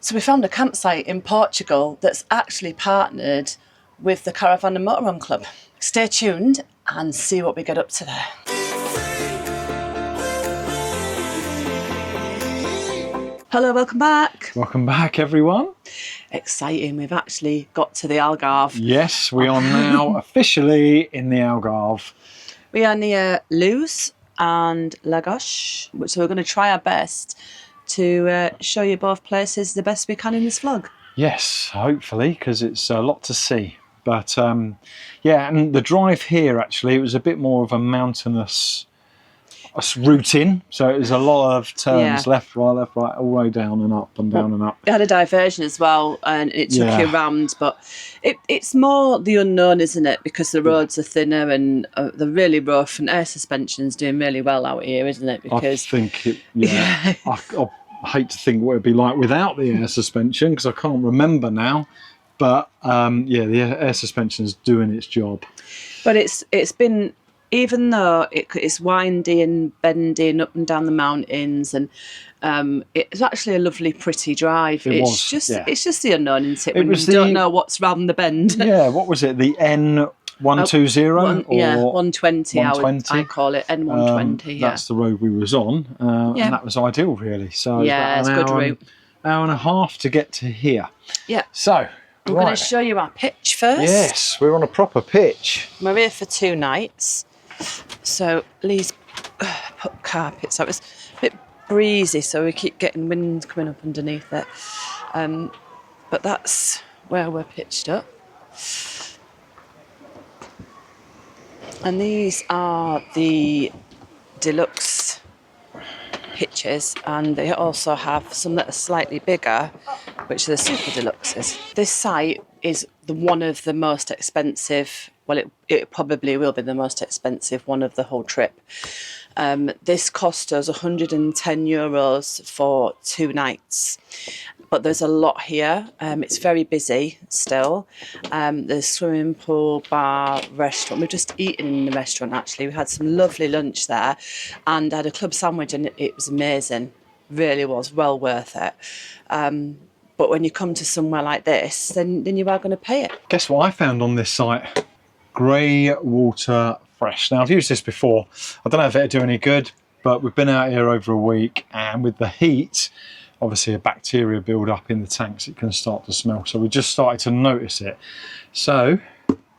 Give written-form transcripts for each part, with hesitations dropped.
So we found a campsite in Portugal that's actually partnered with the Caravan and Motorhome Club. Stay tuned and see what we get up to there. Hello, welcome back. Welcome back, everyone. Exciting, we've actually got to the Algarve. Yes, we are now officially in the Algarve. We are near Luz and Lagos, so we're going to try our best to show you both places the best we can in this vlog. Yes, hopefully, because it's a lot to see. But yeah, and the drive here, actually, it was a bit more of a mountainous route in, so it was a lot of turns, left, right, all the way down and up and down and up. It had a diversion as well, and it took you around, but it's more the unknown, isn't it? Because the roads are thinner and they're really rough, and air suspension's doing really well out here, isn't it? Because I think it, I hate to think what it'd be like without the air suspension, because I can't remember now. But yeah, the air suspension's doing its job. But it's been, even though it's windy and bendy up and down the mountains, and it's actually a lovely, pretty drive. It's just the unknown, isn't it? When you don't know what's round the bend. Yeah, what was it? The N120 or 120? I call it N120. That's the road we was on, and that was ideal, really. So it's a good route. Hour and a half to get to here. Yeah. So we're going to show you our pitch first. Yes, we're on a proper pitch. We're here for 2 nights. So Lee's put carpets out. It's a bit breezy, so we keep getting wind coming up underneath it. But that's where we're pitched up. And these are the deluxe pitches, and they also have some that are slightly bigger, which are the super deluxes. This site is one of the most expensive. Well, it probably will be the most expensive one of the whole trip. This cost us €110 for 2 nights. But there's a lot here. It's very busy still. There's swimming pool, bar, restaurant. We've just eaten in the restaurant, actually. We had some lovely lunch there and had a club sandwich, and it was amazing. Really was, well worth it. But when you come to somewhere like this, then you are going to pay it. Guess what I found on this site? Grey water fresh. Now, I've used this before. I don't know if it'll do any good, but we've been out here over a week, and with the heat, obviously a bacteria build up in the tanks, it can start to smell. So we just started to notice it. So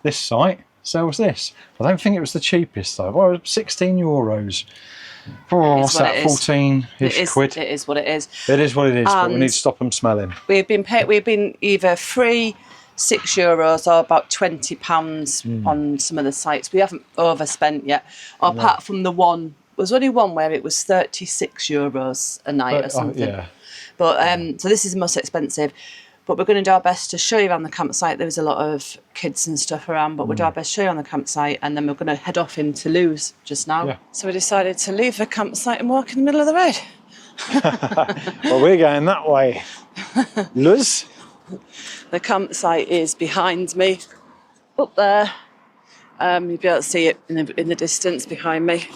this site sells this. I don't think it was the cheapest though. Well, it was €16. What's that, 14-ish quid? It is what it is. It is what it is, but we need to stop them smelling. We've been either free, €6 or about £20 on some of the sites. We haven't overspent yet, apart from the one. There was only one where it was €36 a night or something. But so this is the most expensive. But we're going to do our best to show you around the campsite. There was a lot of kids and stuff around, but we'll do our best to show you on the campsite, and then we're going to head off into Luz just now. Yeah. So we decided to leave the campsite and walk in the middle of the road. Well, we're going that way. Luz. The campsite is behind me, up there. You'll be able to see it in the distance behind me.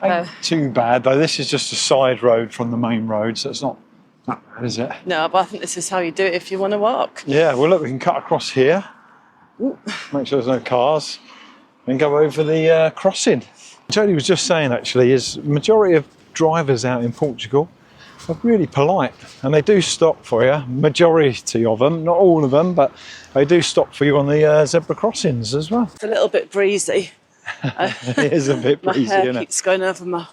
Ain't too bad though. This is just a side road from the main road, so it's not that bad, is it? No, but I think this is how you do it if you want to walk. Yeah, well look, we can cut across here. Ooh. Make sure there's no cars, and go over the crossing. Jodie was just saying, actually, is majority of drivers out in Portugal are really polite, and they do stop for you. Majority of them, not all of them, but they do stop for you on the zebra crossings as well. It's a little bit breezy. It is a bit breezy, my hair isn't it? keeps going over my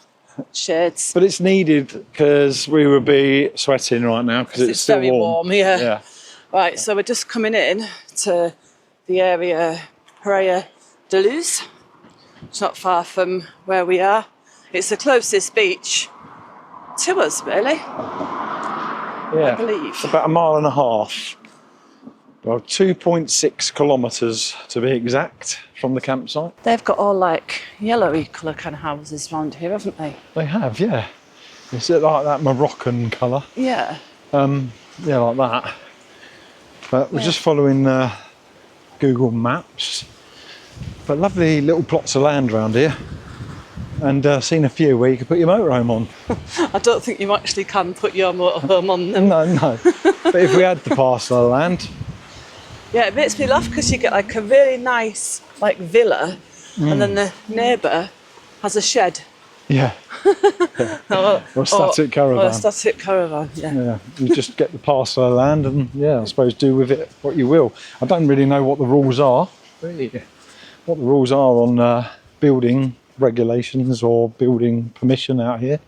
shades. But it's needed, because we would be sweating right now because it's still very warm. Yeah. Right, Yeah. so we're just coming in to the area Praia de Luz. It's not far from where we are. It's the closest beach to us, really. Yeah, I believe. about 1.5 miles. Well, 2.6 kilometres to be exact from the campsite. They've got all like yellowy colour kind of houses around here, haven't they? They have, yeah. Is it like that Moroccan colour? Yeah. Yeah, like that. But we're just following Google Maps. But lovely little plots of land around here. and seen a few where you could put your motorhome on. I don't think you actually can put your motorhome on them. No. But if we had the parcel of land, Yeah, it makes me laugh because you get like a really nice like villa, and then the neighbour has a shed. yeah, or static caravan. Or a static caravan, yeah. Yeah, you just get the parcel of land and I suppose do with it what you will. I don't really know what the rules are, what the rules are on building regulations or building permission out here,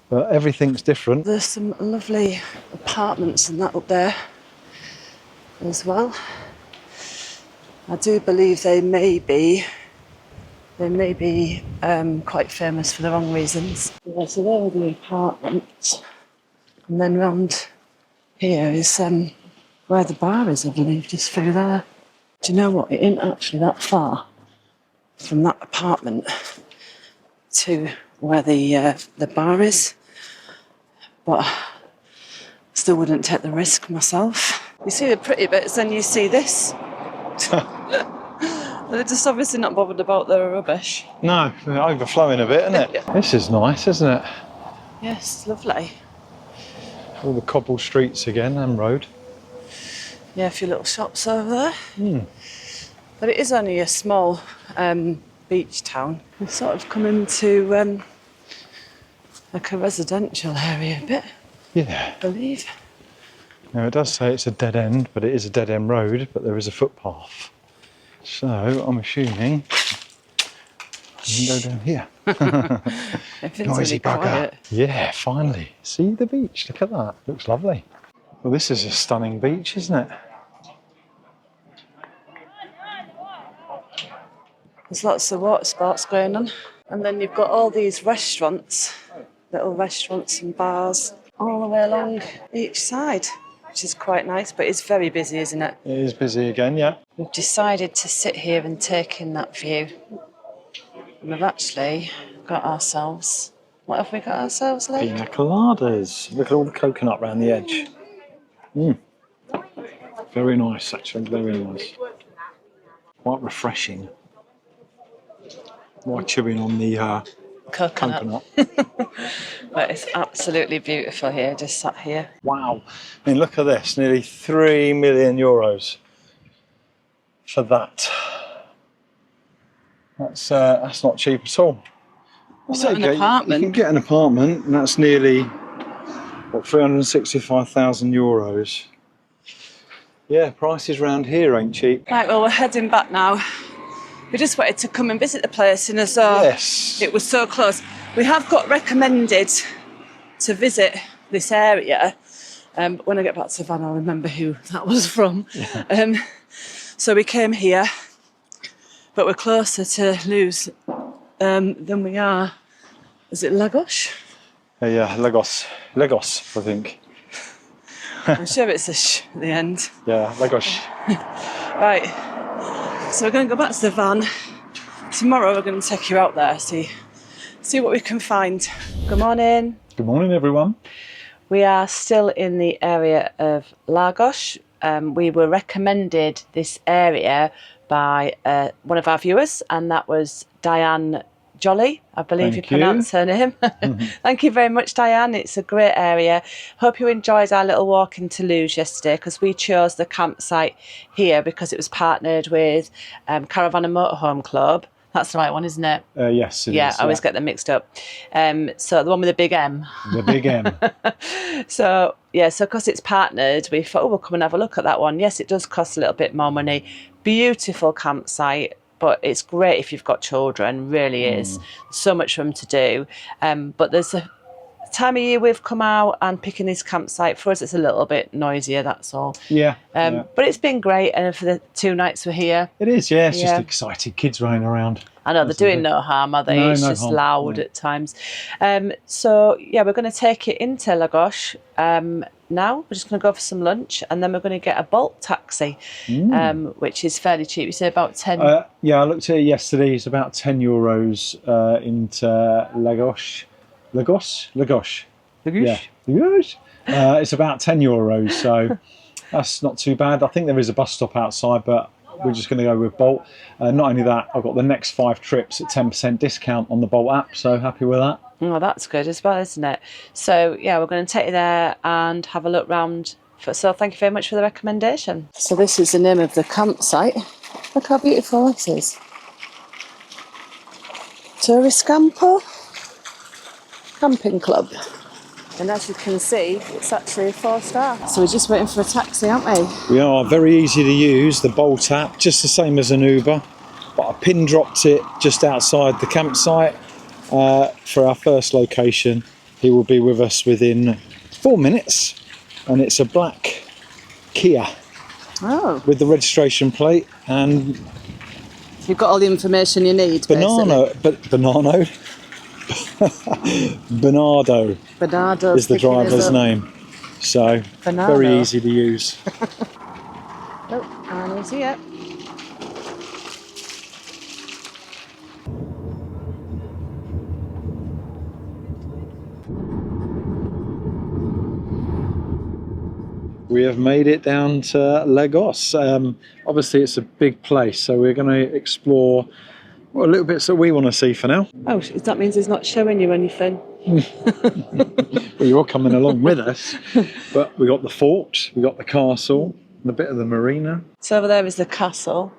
but everything's different. There's some lovely apartments and that up there as well. I do believe they may be quite famous for the wrong reasons. Yeah, so there are the apartments, and then round here is where the bar is, I believe, just through there. Do you know what? It isn't actually that far from that apartment to where the bar is, but I still wouldn't take the risk myself. You see the pretty bits, then you see this. They're just obviously not bothered about their rubbish. No, they're overflowing a bit, isn't it? Yeah. This is nice, isn't it? Yes, lovely. All the cobble streets again and road. Yeah, a few little shops over there. But it is only a small beach town. We've sort of come into like a residential area a bit, Yeah. I believe. Now it does say it's a dead end, but it is a dead end road, but there is a footpath. So I'm assuming you can go down here. Everything's Noisy really bugger. quiet. Yeah, finally. See the beach, look at that. Looks lovely. Well, this is a stunning beach, isn't it? There's lots of water sports going on. And then you've got all these restaurants, little restaurants and bars, all the way along each side, which is quite nice, but it's very busy, isn't it? It is busy again, yeah. We've decided to sit here and take in that view. And we've actually got ourselves... What have we got ourselves, Lee? Pina coladas. Look at all the coconut around the edge. Very nice, actually, very nice. Quite refreshing. While chewing on the coconut. But it's absolutely beautiful here, just sat here. Wow. I mean, look at this. Nearly €3 million for that. That's not cheap at all. An apartment. You can get an apartment, and that's nearly, what, €365,000. Yeah, prices round here ain't cheap. Right, well, we're heading back now. We just wanted to come and visit the place, and as it was so close. We have got recommended to visit this area, but when I get back to Van, I'll remember who that was from. Yeah. So we came here, but we're closer to Luz than we are. Is it Lagos? Yeah, Lagos, I think. I'm sure it's a sh at the end. Yeah, Lagos. Right, so we're going to go back to the van. Tomorrow we're going to take you out there, see what we can find. Good morning. Good morning, everyone. We are still in the area of Lagos. We were recommended this area by one of our viewers, and that was Diane Jolly, I believe you pronounce her name. Thank you very much, Diane. It's a great area. Hope you enjoyed our little walk into Luz yesterday, because we chose the campsite here because it was partnered with Caravan and Motorhome Club. That's the right one, isn't it? Yes, it is. I always get them mixed up. So the one with the big M. The big M. So because it's partnered, we thought, we'll come and have a look at that one. Yes, it does cost a little bit more money. Beautiful campsite, but it's great if you've got children, really is. So much for them to do. But there's a time of year we've come out and picking this campsite. For us, it's a little bit noisier, that's all. Yeah. But it's been great, and for the 2 nights we're here. It is, yeah. It's just excited kids running around. I know, they're doing no harm, are they? No, it's no just harm. loud at times. So, we're going to take it into Lagos now. We're just going to go for some lunch, and then we're going to get a Bolt taxi, which is fairly cheap. You say about 10? Yeah, I looked at it yesterday. It's about €10 into Lagos. Lagos? Yeah, Lagos. It's about €10, so that's not too bad. I think there is a bus stop outside, but we're just going to go with Bolt. Not only that, I've got the next 5 trips at 10% discount on the Bolt app, so happy with that. Oh, that's good as well, isn't it? So, yeah, we're going to take you there and have a look round. So thank you very much for the recommendation. So this is the name of the campsite. Look how beautiful this is. Tourist Campo Camping Club. And as you can see, it's actually a 4-star. So we're just waiting for a taxi, aren't we? We are. Very easy to use, the Bolt app, just the same as an Uber. But I pin dropped it just outside the campsite for our first location. He will be with us within 4 minutes. And it's a black Kia with the registration plate and you've got all the information you need. Bernardo is the driver's name, so Bernardo. very easy to use. Oh, and he's here. We have made it down to Lagos. Obviously it's a big place, so we're going to explore a little bits that we want to see for now. Oh, that means he's not showing you anything. Well, you're coming along with us, but we got the fort, we got the castle, and a bit of the marina. So over there is the castle.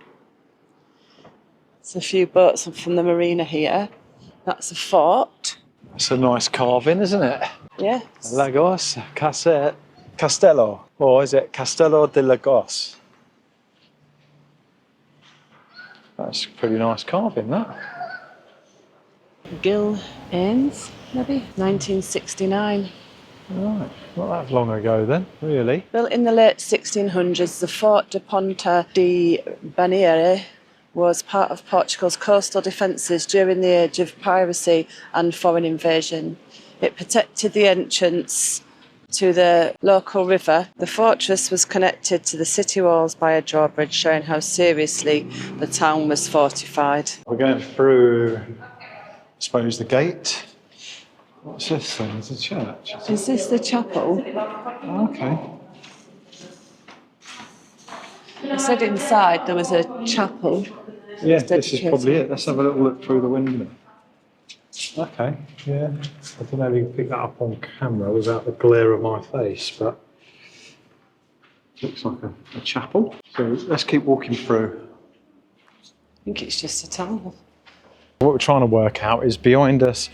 There's a few boats from the marina here. That's a fort. It's a nice carving, isn't it? Yeah. Lagos, Castello, or is it Castello de Lagos? That's a pretty nice carving, that. Gil Ains, maybe? 1969. Right, not that long ago then, really. Built in the late 1600s, the Fort de Ponta de Bandeira was part of Portugal's coastal defences during the age of piracy and foreign invasion. It protected the entrance to the local river. The fortress was connected to the city walls by a drawbridge, showing how seriously the town was fortified. We're going through, I suppose, the gate. What's this thing? It's a church. Is this the chapel? Okay. I said inside there was a chapel. Yeah, this is probably it. Let's have a little look through the window. Okay, yeah. I don't know if you can pick that up on camera without the glare of my face, but looks like a chapel. So let's keep walking through. I think it's just a town. What we're trying to work out is behind us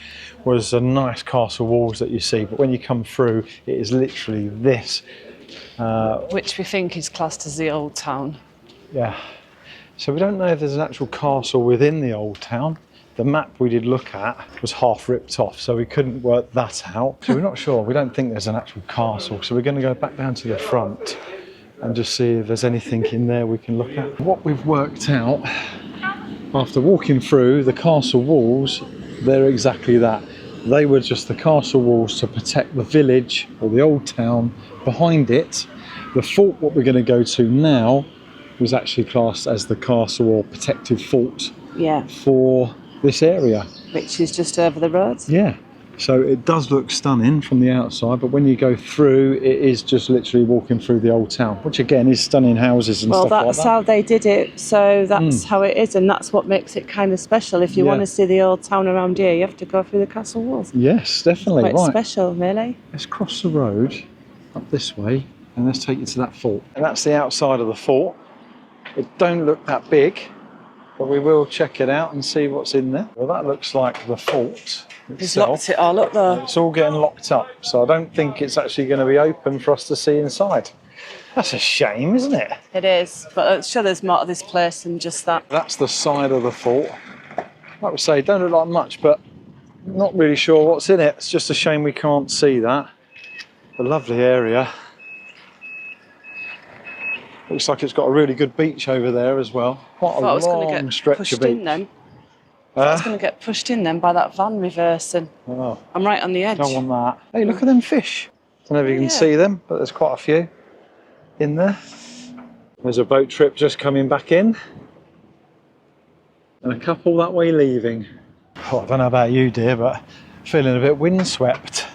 was a nice castle walls that you see, but when you come through, it is literally this. Which we think is classed as the old town. Yeah. So we don't know if there's an actual castle within the old town. The map we did look at was half ripped off, so we couldn't work that out. So we're not sure. We don't think there's an actual castle. So we're going to go back down to the front and just see if there's anything in there we can look at. What we've worked out, after walking through the castle walls, they're exactly that. They were just the castle walls to protect the village or the old town behind it. The fort, what we're going to go to now, was actually classed as the castle or protective fort for this area. Which is just over the road. Yeah. So it does look stunning from the outside, but when you go through, it is just literally walking through the old town, which again is stunning houses and stuff like that. Well, that's how they did it, so that's how it is, and that's what makes it kind of special. If you want to see the old town around here, you have to go through the castle walls. Yes, definitely. It's quite special, really. Let's cross the road up this way, and let's take you to that fort. And that's the outside of the fort. It don't look that big, but we will check it out and see what's in there. Well, that looks like the fort He's itself. locked it all up though. It's all getting locked up, so I don't think it's actually going to be open for us to see inside. That's a shame, isn't it? It is, but I'm sure there's more to this place than just that. That's the side of the fort. Like we say, don't look like much, but not really sure what's in it. It's just a shame we can't see that. A lovely area. Looks like it's got a really good beach over there as well. Quite a long stretch of beach. I was going to get pushed in then by that van reversing. Oh, I'm right on the edge. don't want that. Hey, look at them fish. Don't know if you can see them, but there's quite a few in there. There's a boat trip just coming back in. And a couple that way leaving. Oh, I don't know about you, dear, but feeling a bit windswept.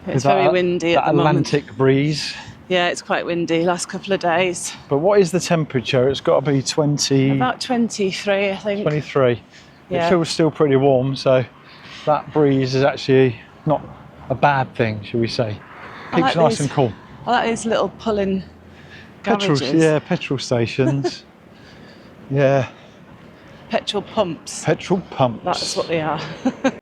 It's very windy at the moment. Atlantic breeze. Yeah, it's quite windy last couple of days. But what is the temperature? It's got to be 20... About 23, I think. 23. Yeah. It feels still pretty warm, so that breeze is actually not a bad thing, shall we say. Keeps it nice and cool. I like these little pulling Petrol, garages. yeah, petrol stations. Yeah. Petrol pumps. Petrol pumps. That's what they are.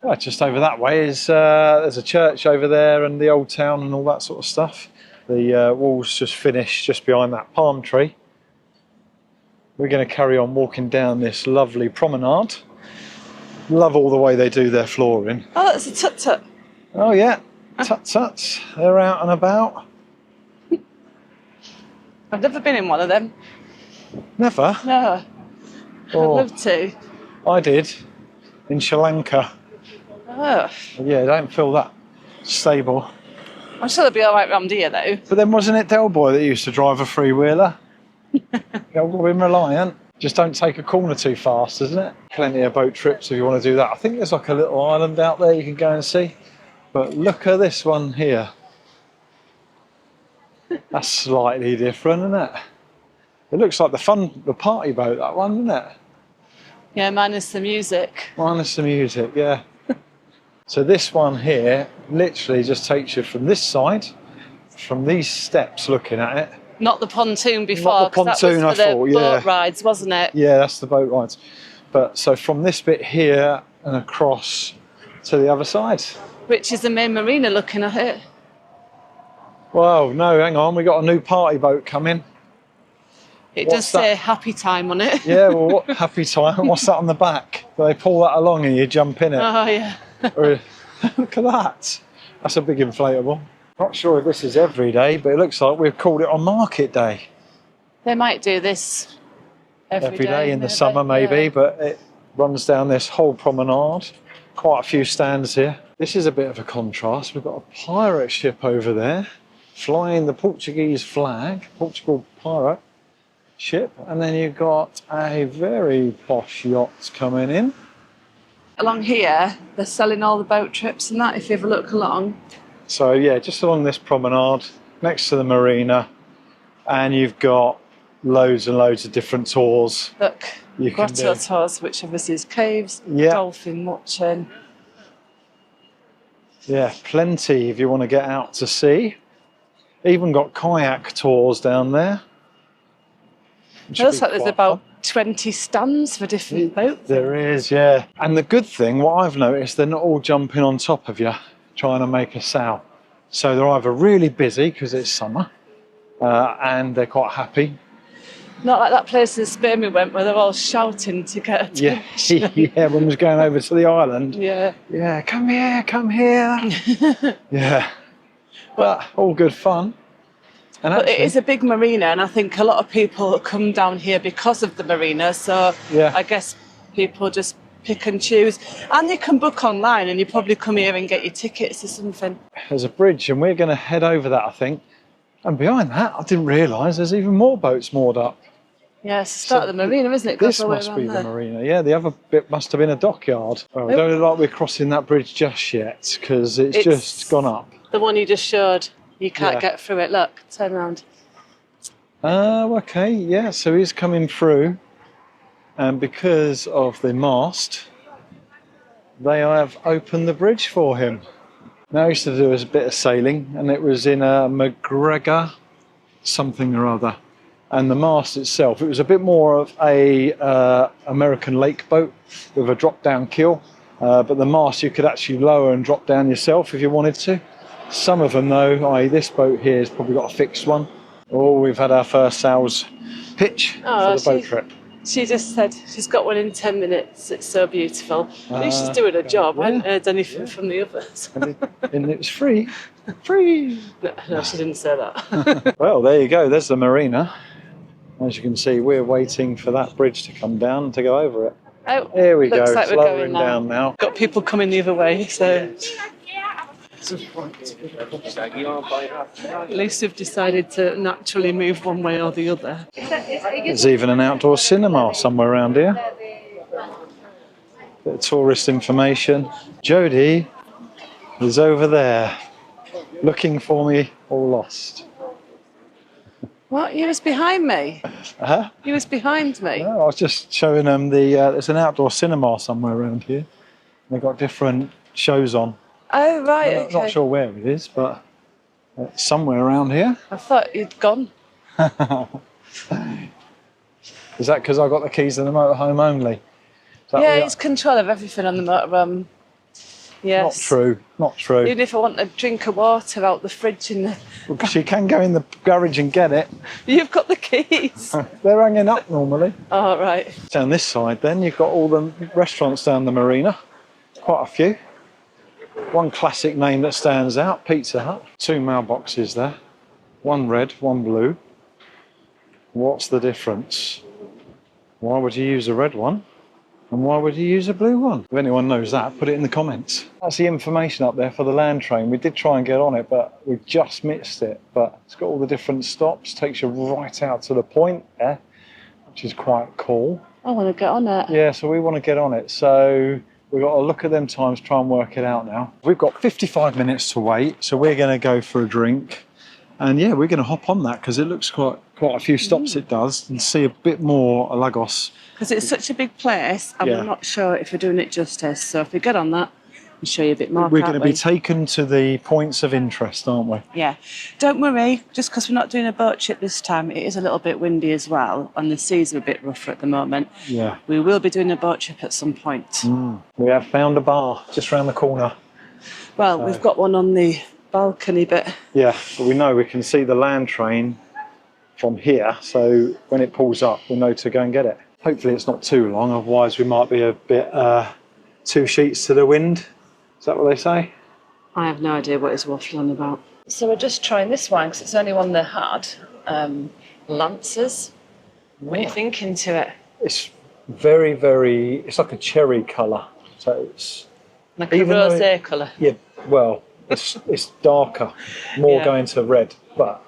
Well, just over that way is there's a church over there and the old town and all that sort of stuff. The wall's just finished just behind that palm tree. We're going to carry on walking down this lovely promenade. Love all the way they do their flooring. Oh, that's a tut-tut. Oh yeah, tut-tuts. They're out and about. I've never been in one of them. Never? No. Oh, I'd love to. I did, in Sri Lanka. Oh. Yeah, I don't feel that stable. I'm sure they'll be all right round here, though. But then wasn't it Del Boy that used to drive a three-wheeler? You've got to be reliant. Just don't take a corner too fast, isn't it? Plenty of boat trips if you want to do that. I think there's like a little island out there you can go and see. But look at this one here. That's slightly different, isn't it? It looks like the party boat, that one, isn't it? Yeah, minus the music. Minus the music, yeah. So this one here literally just takes you from this side, from these steps looking at it. Not the pontoon before. Not the pontoon, that was for I thought, the boat rides, wasn't it? Yeah, that's the boat rides. But so from this bit here and across to the other side. Which is the main marina looking at it. Whoa, no, hang on, we got a new party boat coming. It What's does say happy time on it. Yeah, well, what happy time? What's that on the back? Do they pull that along and you jump in it? Oh, yeah. Or, look at that. That's a big inflatable. Not sure if this is every day, but it looks like we've called it on market day. They might do this every day In the summer, maybe, yeah. but it runs down this whole promenade. Quite a few stands here. This is a bit of a contrast. We've got a pirate ship over there, flying the Portuguese flag, Portugal pirate ship, and then you've got a very posh yacht coming in. Along here, they're selling all the boat trips and that, if you ever look along. So yeah, just along this promenade, next to the marina, and you've got loads and loads of different tours. Look, You can grotto do. tours, which obviously is caves, Yeah. dolphin watching. Yeah, plenty if you want to get out to sea. Even got kayak tours down there. It looks like there's about 20 stands for different boats. There is, yeah. And the good thing, what I've noticed, they're not all jumping on top of you, trying to make a sow. So they're either really busy because it's summer, and they're quite happy. Not like that place in Spain we went where they're all shouting to get attention. Yeah, yeah. Everyone was going over to the island. Yeah. Yeah, come here, come here. Yeah, but all good fun. And But actually, it is a big marina, and I think a lot of people come down here because of the marina. So Yeah. I guess people just pick and choose. And you can book online, and you probably come here and get your tickets or something. there's a bridge, and we're going to head over that, I think. And behind that, I didn't realise there's even more boats moored up. Yeah, it's the start of the marina, isn't it? This Goes all the way must around be the there. marina. Yeah, the other bit must have been a dockyard. Well, we don't look like we're crossing that bridge just yet because it's just gone up. The one you just showed. You can't Yeah. get through it. Look, turn around. Oh, okay, yeah, so he's coming through, and because of the mast, they have opened the bridge for him. Now, I used to do a bit of sailing, and it was in a McGregor something or other. And the mast itself, it was a bit more of a American lake boat with a drop-down keel, but the mast you could actually lower and drop down yourself if you wanted to. Some of them, though, i.e. this boat here, has probably got a fixed one. Oh, we've had our first sales pitch for the boat trip. She just said she's got one in 10 minutes. It's so beautiful. At least she's doing her job. I hadn't heard anything from the others. And it was free. Free! No, she didn't say that. Well, there you go. There's the marina. As you can see, we're waiting for that bridge to come down to go over it. Oh, Here we go. looks like It's we're lowering going now. down now. Got people coming the other way, so at least we've decided to naturally move one way or the other. There's even an outdoor cinema somewhere around here. Bit of tourist information. Jodie is over there, looking for me all lost. What? You was behind me. Huh? You was behind me. No, I was just showing them there's an outdoor cinema somewhere around here. They've got different shows on. Oh, right, I'm okay. not sure where it is, but it's somewhere around here. I thought you'd gone. Is that because I got the keys to the motorhome only? Yeah, he's control of everything on the motorhome. Yes. Not true, not true. Even if I want a drink of water out the fridge in the... Because you can go in the garage and get it. You've got the keys. They're hanging up normally. Oh, right. Down this side then, you've got all the restaurants down the marina. Quite a few. One classic name that stands out, Pizza Hut. 2 mailboxes there. One red, one blue. What's the difference? Why would you use a red one? And why would you use a blue one? If anyone knows that, put it in the comments. That's the information up there for the land train. We did try and get on it, but we just missed it. But it's got all the different stops, takes you right out to the point there, which is quite cool. I want to get on it. Yeah, so we want to get on it. So we've got to look at them times, try and work it out now. We've got 55 minutes to wait, so we're going to go for a drink. And yeah, we're going to hop on that because it looks quite a few stops it does, and see a bit more of Lagos. Because it's such a big place, and we're not sure if we're doing it justice. So if we get on that, we'll show you a bit more. We're going to be taken to the points of interest, aren't we? Yeah. Don't worry, just because we're not doing a boat trip this time, it is a little bit windy as well, and the seas are a bit rougher at the moment. Yeah. We will be doing a boat trip at some point. We have found a bar just round the corner. Well, we've got one on the balcony bit. Yeah, but we know we can see the land train from here, so when it pulls up, we know to go and get it. Hopefully it's not too long, otherwise we might be a bit 2 sheets to the wind. Is that what they say? I have no idea what he's waffling about. So we're just trying this one because it's only one they had. Lancers. What are you thinking to it? It's very, very, it's like a cherry colour. So it's... Like a rosé colour. Yeah, well, it's darker, more going to red, but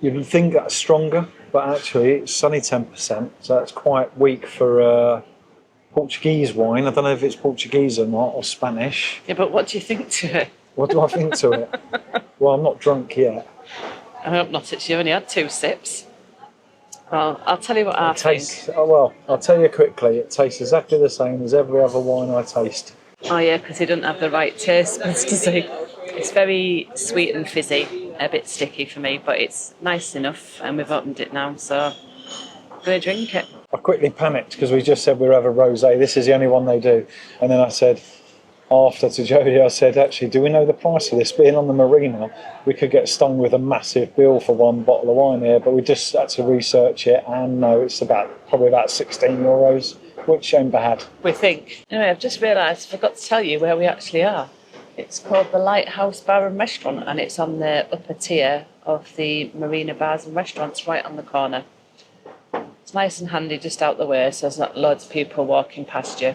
you'd think that's stronger, but actually it's only 10%, so that's quite weak for Portuguese wine. I don't know if it's Portuguese or not, or Spanish. Yeah, but what do you think to it? What do I think to it? Well, I'm not drunk yet. I hope not, it's you only had 2 sips. Well, I'll tell you what I think. Well, I'll tell you quickly, it tastes exactly the same as every other wine I taste. Oh yeah, because he doesn't have the right taste buds, does he? It's very sweet and fizzy, a bit sticky for me, but it's nice enough, and we've opened it now, so I'm going to drink it. I quickly panicked because we just said we'd have a rosé. This is the only one they do. And then I said, after to Jodie, I said, actually, do we know the price of this? Being on the marina, we could get stung with a massive bill for one bottle of wine here, but we just had to research it, and no, it's probably about €16, which ain't bad. We think. Anyway, I've just realised I forgot to tell you where we actually are. It's called the Lighthouse Bar and Restaurant, and it's on the upper tier of the marina bars and restaurants right on the corner. It's nice and handy just out the way, so there's not loads of people walking past you.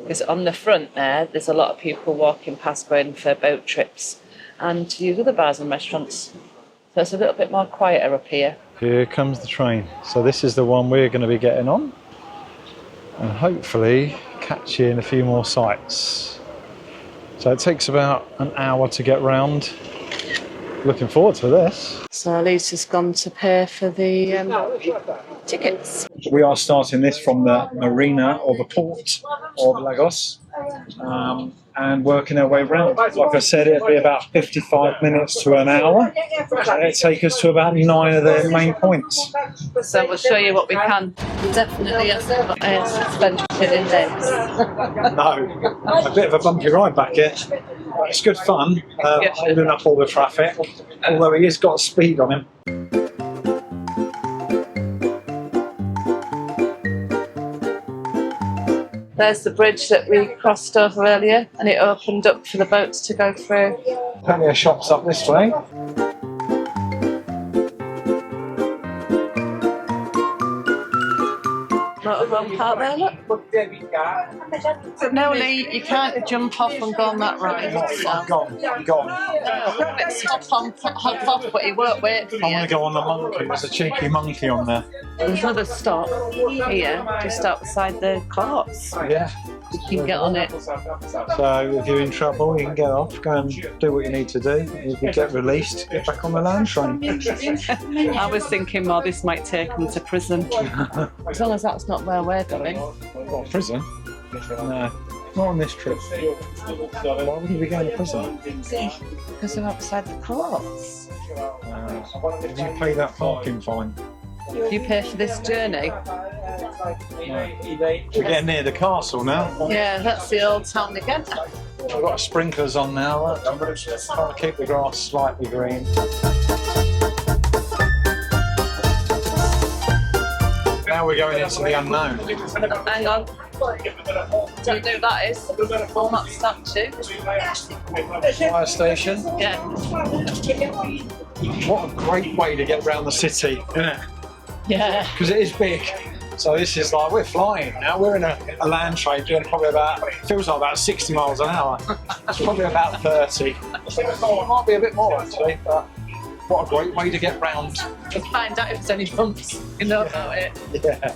Because on the front there's a lot of people walking past going for boat trips and to use other bars and restaurants. So it's a little bit more quieter up here. Here comes the train. So this is the one we're going to be getting on, and hopefully catch you in a few more sites. So it takes about an hour to get round. Looking forward to this. So Lisa's gone to pay for the tickets. We are starting this from the marina or the port of Lagos, and working our way round. Like I said, it'll be about 55 minutes to an hour, and it'll take us to about 9 of the main points. So we'll show you what we can. Definitely suspension in days. No, a bit of a bumpy ride back here. It's good fun, holding up all the traffic, although he has got speed on him. There's the bridge that we crossed over earlier, and it opened up for the boats to go through. Plenty of shops up this way. one part there, look. No, Lee, you can't jump off and go on that ride. So. Gone. Let's hop off, but he won't wait for I want you. to go on the monkey. There's a cheeky monkey on there. There's another stop here, just outside the courts. Yeah. You can get on it. So if you're in trouble, you can get off, go and do what you need to do. If you get released, get back on the land train. I was thinking, well, this might take them to prison. As long as that's not where we're going. What, prison? No, not on this trip. Why would you be going to prison? Because they're outside the courts. Did you pay that parking fine? You pay for this journey? We're getting near the castle now. Yeah, that's the old town again. I've got sprinklers on now. I'm trying to keep the grass slightly green. Now we're going into the unknown. Hang on. Do you know who that is? That statue? Fire station. Yeah. What a great way to get around the city, isn't it? Yeah. Because it is big. So this is like, we're flying now. We're in a land train doing probably feels like about 60 miles an hour. It's probably about 30. It might be a bit more actually, but what a great way to get round. To find out if there's any bumps, you know about it. Yeah.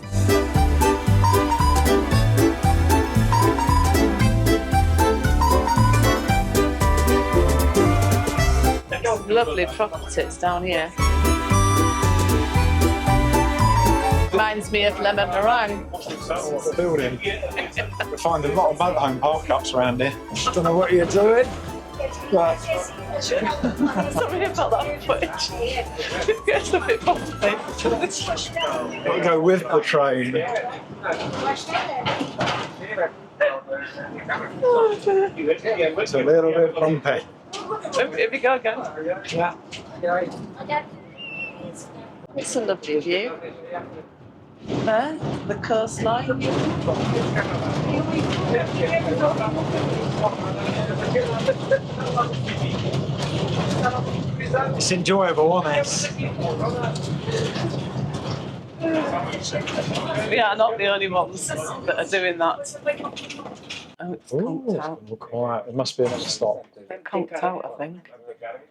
Lovely properties down here. Reminds me of Lemon Meringue. That's the building. We find a lot of motorhome park-ups around here. Don't know what you're doing, but... Sorry about that footage. It gets a bit bumpy. Got to go with the train. It's a little bit bumpy. Here we go again. Yeah. It's a lovely view. There, the coastline. It's enjoyable, isn't it? We are not the only ones that are doing that. Oh, it's conked out. Quiet. It must be another stop. It's conked out, I think.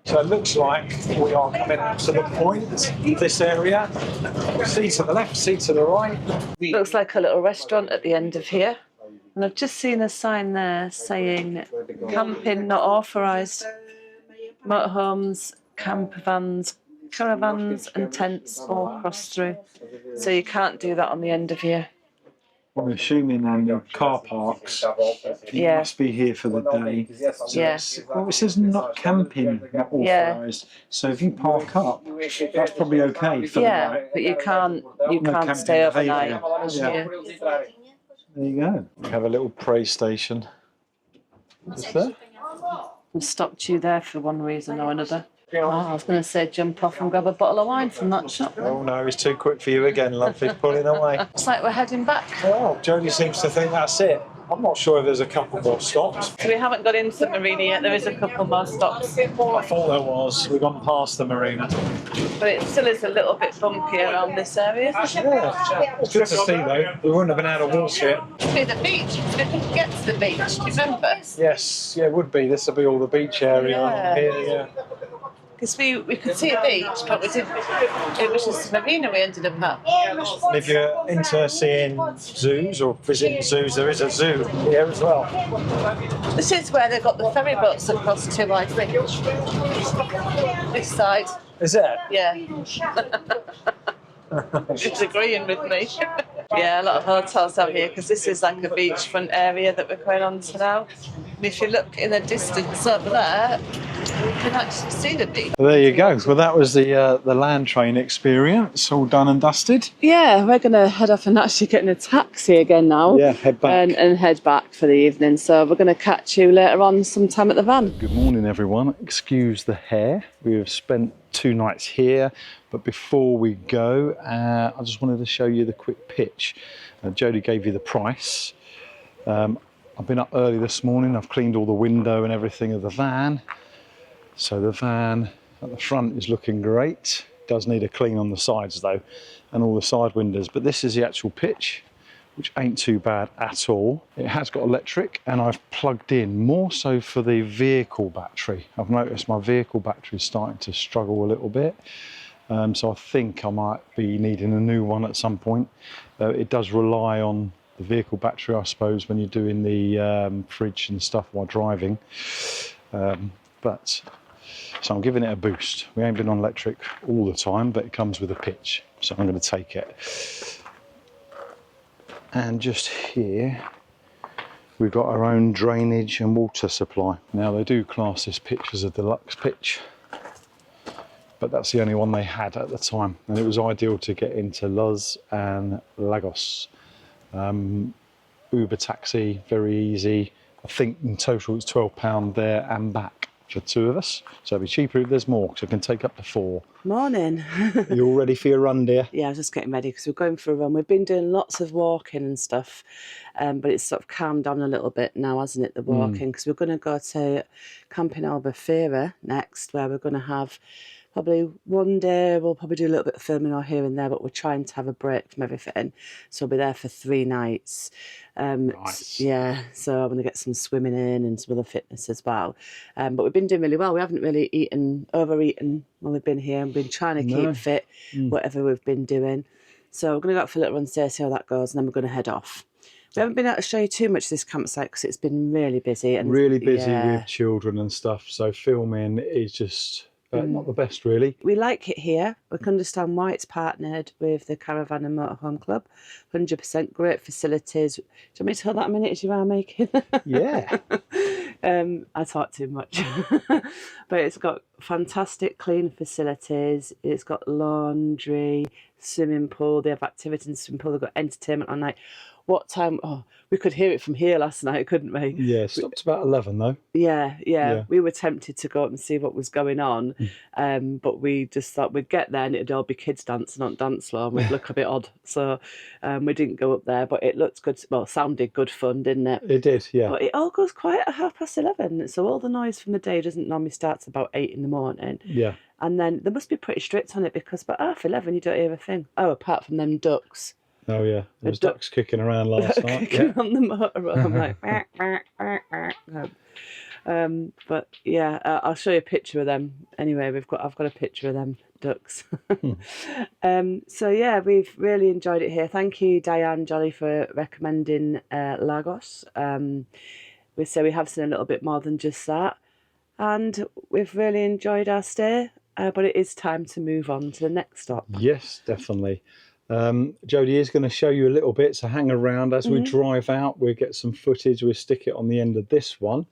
So it looks like we are coming to the point, this area. See to the left, see to the right. Looks like a little restaurant at the end of here. And I've just seen a sign there saying camping not authorised. Motorhomes, camper vans, caravans and tents all cross through. So you can't do that on the end of here. I'm assuming then car parks. You must be here for the day. Yeah. Well, it says not camping, not authorised. So if you park up, that's probably okay for the night. But you can't stay overnight. Yeah. There you go. We have a little pray station. Is there? I stopped you there for one reason or another. Oh, I was going to say jump off and grab a bottle of wine from that shop. Oh no, it's too quick for you again, love. He's pulling away. It's like we're heading back. Oh, Jodie seems to think that's it. I'm not sure if there's a couple more stops. So we haven't got into the marina yet. There is a couple more stops. I thought there was. We've gone past the marina. But it still is a little bit bumpy around this area. Yeah, it's good to see though. We wouldn't have been able to walk it. See the beach. We couldn't get to the beach. Do you remember? Yes, yeah, it would be. This would be all the beach area here, yeah. Because we could see a beach, but we didn't. It was just the marina we ended up at. And if you're into seeing zoos or visiting zoos, there is a zoo here as well. This is where they've got the ferry boats across to, I think. This side. Is it? Yeah. She's agreeing with me. Yeah, a lot of hotels out here because this is like a beachfront area that we're going on to now. And if you look in the distance over there, you can actually see the beach. Well, there you go. Well, that was the land train experience, all done and dusted. Yeah, we're going to head off and actually get in a taxi again now. Yeah, head back. And head back for the evening. So we're going to catch you later on sometime at the van. Good morning, everyone. Excuse the hair. We have spent 2 nights here, but before we go, I just wanted to show you the quick pitch. Jodie gave you the price. I've been up early this morning. I've cleaned all the window and everything of the van. So the van at the front is looking great. Does need a clean on the sides though, and all the side windows. But this is the actual pitch. which ain't too bad at all. It has got electric, and I've plugged in more so for the vehicle battery. I've noticed my vehicle battery is starting to struggle a little bit. So I think I might be needing a new one at some point. It does rely on the vehicle battery, I suppose, when you're doing the fridge and stuff while driving. So I'm giving it a boost. We ain't been on electric all the time, but it comes with a pitch, so I'm going to take it. And just here, we've got our own drainage and water supply. Now, they do class this pitch as a deluxe pitch, but that's the only one they had at the time, and it was ideal to get into Luz and Lagos. Uber taxi, very easy. I think in total it's £12 there and back for 2 of us, so it'll be cheaper if there's more, because I can take up to 4. Morning. You all ready for your run, dear? Yeah, I was just getting ready because we're going for a run. We've been doing lots of walking and stuff, but it's sort of calmed down a little bit now, hasn't it, the walking? Because we're going to go to Camping Albufeira next, where we're going to have probably one day, we'll probably do a little bit of filming or here and there, but we're trying to have a break from everything. So we'll be there for 3 nights. Nice. Yeah, so I'm going to get some swimming in and some other fitness as well. But we've been doing really well. We haven't really overeaten when we've been here, and been trying to keep fit, whatever we've been doing. So we're going to go out for a little run today, see how that goes, and then we're going to head off. We haven't been able to show you too much of this campsite because it's been really busy. And really busy with children and stuff, so filming is just not the best, really. We like it here. We can understand why it's partnered with the Caravan and Motorhome Club. 100% great facilities. Do you want me to hold that a minute as you are making? Yeah. I talk too much. But it's got fantastic clean facilities. It's got laundry, swimming pool. They have activities in the swimming pool. They've got entertainment on night. What time? Oh, we could hear it from here last night, couldn't we? Yeah, stopped about 11 though. Yeah. We were tempted to go up and see what was going on, but we just thought we'd get there and it'd all be kids dancing on dance floor and we'd look a bit odd. So we didn't go up there, but it looked good. Well, sounded good fun, didn't it? It did, yeah. But it all goes quiet at 11:30, so all the noise from the day doesn't normally start about 8 in the morning. Yeah. And then they must be pretty strict on it, because by 11:30 you don't hear a thing. Oh, apart from them ducks. Oh yeah, there was ducks kicking around last night. Kicking on the motorhome, like. But yeah, I'll show you a picture of them. Anyway, I've got a picture of them ducks. So yeah, we've really enjoyed it here. Thank you, Diane Jolly, for recommending Lagos. We say we have seen a little bit more than just that, and we've really enjoyed our stay. But it is time to move on to the next stop. Yes, definitely. Jodie is going to show you a little bit, so hang around as we drive out. We'll get some footage. We'll stick it on the end of this one,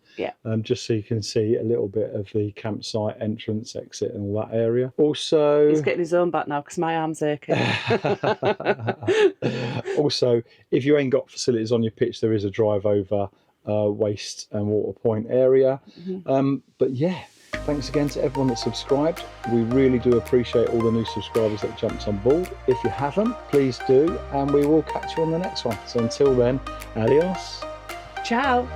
just so you can see a little bit of the campsite entrance, exit, and all that area. Also, he's getting his own back now because my arm's aching. Also, if you ain't got facilities on your pitch, there is a drive over waste and water point area. But yeah, thanks again to everyone that subscribed. We really do appreciate all the new subscribers that jumped on board. If you haven't, please do, and we will catch you on the next one. So until then, adios. Ciao.